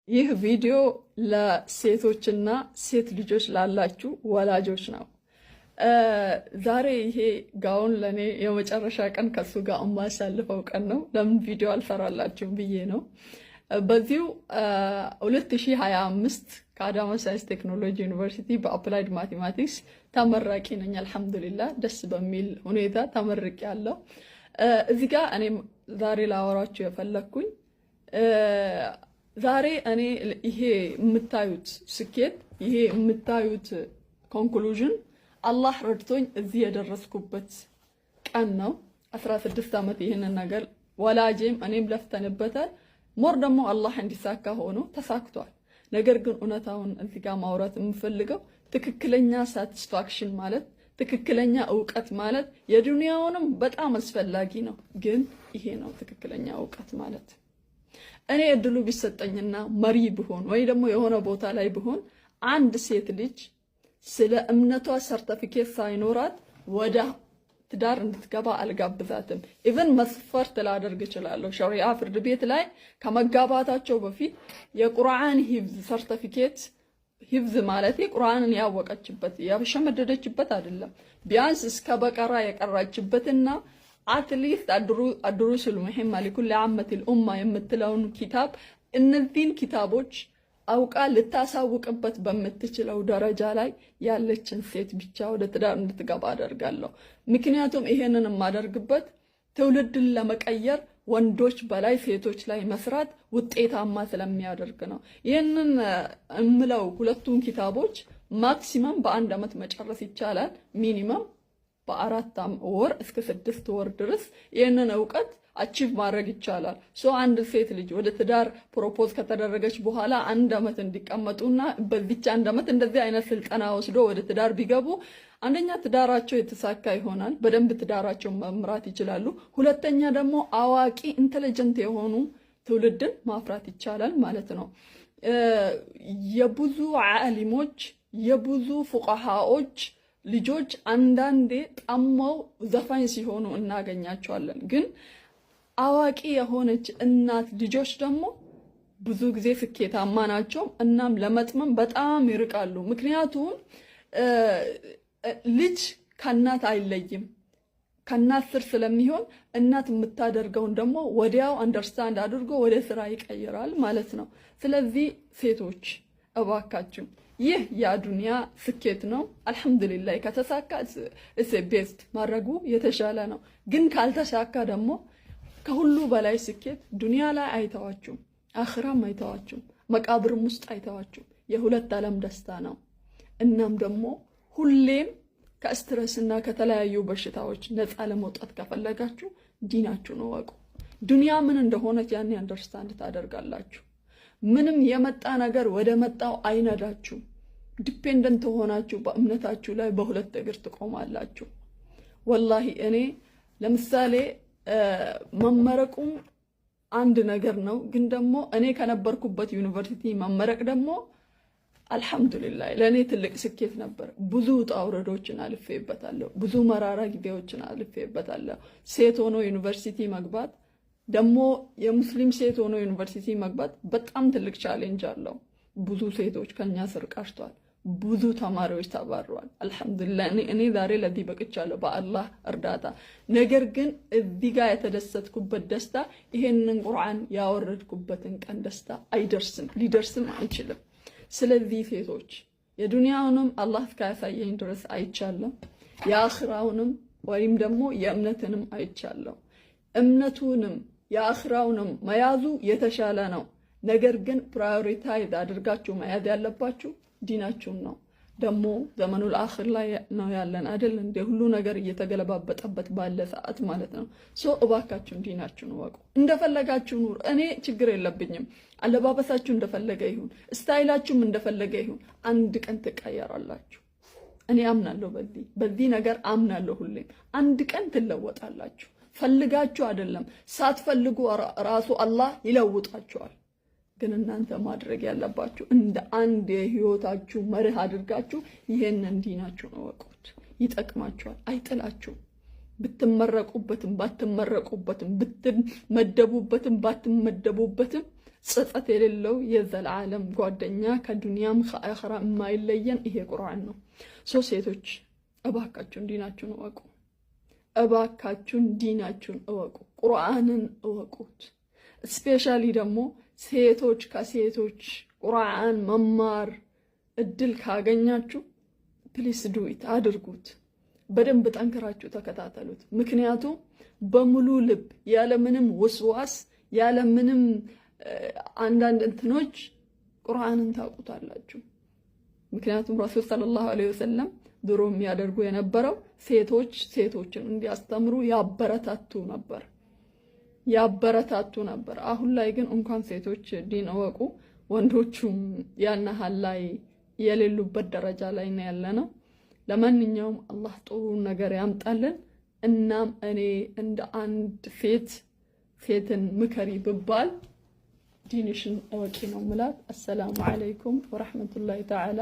ይህ ቪዲዮ ለሴቶችና ሴት ልጆች ላላችሁ ወላጆች ነው። ዛሬ ይሄ ጋውን ለኔ የመጨረሻ ቀን ከሱ ጋር የማሳልፈው ቀን ነው። ለምን ቪዲዮ አልሰራላችሁም ብዬ ነው። በዚሁ 2025 ከአዳማ ሳይንስ ቴክኖሎጂ ዩኒቨርሲቲ በአፕላይድ ማቴማቲክስ ተመራቂ ነኝ። አልሐምዱሊላህ ደስ በሚል ሁኔታ ተመርቄያለሁ። እዚህ ጋር እኔም ዛሬ ላወራችሁ የፈለኩኝ ዛሬ እኔ ይሄ የምታዩት ስኬት ይሄ የምታዩት ኮንክሉዥን አላህ ረድቶኝ እዚህ የደረስኩበት ቀን ነው። 16 ዓመት ይሄንን ነገር ወላጄም እኔም ለፍተንበታል። ሞር ደግሞ አላህ እንዲሳካ ሆኖ ተሳክቷል። ነገር ግን እውነታውን እዚህ ጋር ማውራት የምፈልገው ትክክለኛ ሳቲስፋክሽን ማለት ትክክለኛ ዕውቀት ማለት የዱንያውንም በጣም አስፈላጊ ነው፣ ግን ይሄ ነው ትክክለኛ ዕውቀት ማለት። እኔ እድሉ ቢሰጠኝና መሪ ብሆን ወይ ደግሞ የሆነ ቦታ ላይ ብሆን አንድ ሴት ልጅ ስለ እምነቷ ሰርቲፊኬት ሳይኖራት ወደ ትዳር እንድትገባ አልጋብዛትም። ኢቭን መስፈርት ላደርግ እችላለሁ። ሸሪዓ ፍርድ ቤት ላይ ከመጋባታቸው በፊት የቁርአን ሂፍዝ ሰርቲፊኬት ሂፍዝ ማለት ቁርአንን ያወቀችበት ያበሸመደደችበት አይደለም፣ ቢያንስ እስከ በቀራ የቀራችበትና አትሊስት አድሩሱል ሙሂማ ለኩል ዓመቲል ኡማ የምትለውን ኪታብ እነዚህን ኪታቦች አውቃ ልታሳውቅበት በምትችለው ደረጃ ላይ ያለችን ሴት ብቻ ወደ ትዳር እንድትገባ አደርጋለሁ። ምክንያቱም ይሄንን የማደርግበት ትውልድን ለመቀየር ወንዶች በላይ ሴቶች ላይ መስራት ውጤታማ ስለሚያደርግ ነው። ይሄንን እምለው ሁለቱን ኪታቦች ማክሲመም በአንድ ዓመት መጨረስ ይቻላል። ሚኒመም በ4 ወር እስከ 6 ወር ድረስ ይሄንን ዕውቀት አቺቭ ማድረግ ይቻላል። አንድ ሴት ልጅ ወደ ትዳር ፕሮፖዝ ከተደረገች በኋላ 1 ዓመት እንዲቀመጡና በዚች 1 ዓመት እንደዚህ አይነት ስልጠና ወስዶ ወደ ትዳር ቢገቡ አንደኛ ትዳራቸው የተሳካ ይሆናል፣ በደንብ ትዳራቸውን መምራት ይችላሉ። ሁለተኛ ደግሞ አዋቂ ኢንተለጀንት የሆኑ ትውልድን ማፍራት ይቻላል ማለት ነው። የብዙ ዓሊሞች የብዙ ፉቃሃዎች ልጆች አንዳንዴ ጠመው ዘፋኝ ሲሆኑ እናገኛቸዋለን። ግን አዋቂ የሆነች እናት ልጆች ደግሞ ብዙ ጊዜ ስኬታማ ናቸው። እናም ለመጥመም በጣም ይርቃሉ። ምክንያቱም ልጅ ከእናት አይለይም፣ ከእናት ስር ስለሚሆን እናት የምታደርገውን ደግሞ ወዲያው አንደርስታንድ አድርጎ ወደ ስራ ይቀይራል ማለት ነው። ስለዚህ ሴቶች እባካችሁ ይህ የዱንያ ስኬት ነው። አልሐምዱሊላህ ከተሳካ ቤስት ማድረጉ የተሻለ ነው። ግን ካልተሳካ ደግሞ ከሁሉ በላይ ስኬት ዱንያ ላይ አይተዋችሁም፣ አኽራም አይተዋችሁም፣ መቃብርም ውስጥ አይተዋችሁም። የሁለት ዓለም ደስታ ነው። እናም ደግሞ ሁሌም ከስትረስና ከተለያዩ በሽታዎች ነፃ ለመውጣት ከፈለጋችሁ ዲናችሁን እወቁ። ዱንያ ምን እንደሆነች ያኔ አንደርስታንድ ታደርጋላችሁ። ምንም የመጣ ነገር ወደ መጣው አይነዳችሁ። ዲፔንደንት ሆናችሁ በእምነታችሁ ላይ በሁለት እግር ትቆማላችሁ። ወላሂ እኔ ለምሳሌ መመረቁም አንድ ነገር ነው፣ ግን ደግሞ እኔ ከነበርኩበት ዩኒቨርሲቲ መመረቅ ደግሞ አልሐምዱሊላህ ለእኔ ትልቅ ስኬት ነበር። ብዙ ውጣ ውረዶችን አልፌበታለሁ፣ ብዙ መራራ ጊዜዎችን አልፌበታለሁ። ሴት ሆኖ ዩኒቨርሲቲ መግባት ደግሞ የሙስሊም ሴት ሆኖ ዩኒቨርሲቲ መግባት በጣም ትልቅ ቻሌንጅ አለው። ብዙ ሴቶች ከኛ ስር ቀርቷል፣ ብዙ ተማሪዎች ተባረዋል። አልሐምዱሊላህ እኔ ዛሬ ለዚህ በቅቻለሁ በአላህ እርዳታ። ነገር ግን እዚህ ጋር የተደሰትኩበት ደስታ ይሄንን ቁርአን ያወረድኩበትን ቀን ደስታ አይደርስም፣ ሊደርስም አይችልም። ስለዚህ ሴቶች የዱንያውንም አላህ እስካያሳየኝ ድረስ አይቻለሁ፣ የአኽራውንም ወይም ደግሞ የእምነትንም አይቻለሁ። እምነቱንም የአኽራውንም መያዙ የተሻለ ነው። ነገር ግን ፕራዮሪታይዝ አድርጋችሁ መያዝ ያለባችሁ ዲናችሁን ነው። ደግሞ ዘመኑል አኺር ላይ ነው ያለን አይደል እንደ ሁሉ ነገር እየተገለባበጠበት ባለ ሰዓት ማለት ነው። እባካችሁን ዲናችሁን ወቁ። እንደፈለጋችሁ ኑር፣ እኔ ችግር የለብኝም። አለባበሳችሁ እንደፈለገ ይሁን፣ ስታይላችሁም እንደፈለገ ይሁን። አንድ ቀን ትቀየራላችሁ። እኔ አምናለሁ፣ በዚህ ነገር አምናለሁ። ሁሌም አንድ ቀን ትለወጣላችሁ። ፈልጋችሁ አይደለም፣ ሳትፈልጉ ራሱ አላህ ይለውጣችኋል። ግን እናንተ ማድረግ ያለባችሁ እንደ አንድ የህይወታችሁ መርህ አድርጋችሁ ይሄንን ዲናችሁን ወቁት። ይጠቅማችኋል፣ አይጥላችሁም። ብትመረቁበትም ባትመረቁበትም ብትመደቡበትም ባትመደቡበትም ጸጸት የሌለው የዘላለም ጓደኛ ከዱንያም ከአኺራ የማይለየን ይሄ ቁርአን ነው። ሴቶች እባካችሁን ዲናችሁን እወቁ። እባካችሁን ዲናችሁን እወቁ። ቁርአንን እወቁት። ስፔሻሊ ደግሞ ሴቶች ከሴቶች ቁርአን መማር እድል ካገኛችሁ ፕሊስ ዱኢት አድርጉት። በደንብ ጠንክራችሁ ተከታተሉት። ምክንያቱም በሙሉ ልብ ያለምንም ወስዋስ ያለምንም አንዳንድ እንትኖች ቁርአንን ታውቁታላችሁ። ምክንያቱም ረሱል ሰለላሁ ዐለይሂ ወሰለም ድሮ የሚያደርጉ የነበረው ሴቶችን እንዲያስተምሩ ያበረታቱ ነበር። አሁን ላይ ግን እንኳን ሴቶች ዲን እወቁ ወንዶቹም ያን ያህል ላይ የሌሉበት ደረጃ ላይ ነው ያለነው። ለማንኛውም አላህ ጥሩ ነገር ያምጣልን። እናም እኔ እንደ አንድ ሴትን ምከሪ ብባል ዲንሽን እወቂ ነው ምላት። አሰላሙ አለይኩም ወራህመቱላሂ ተዓላ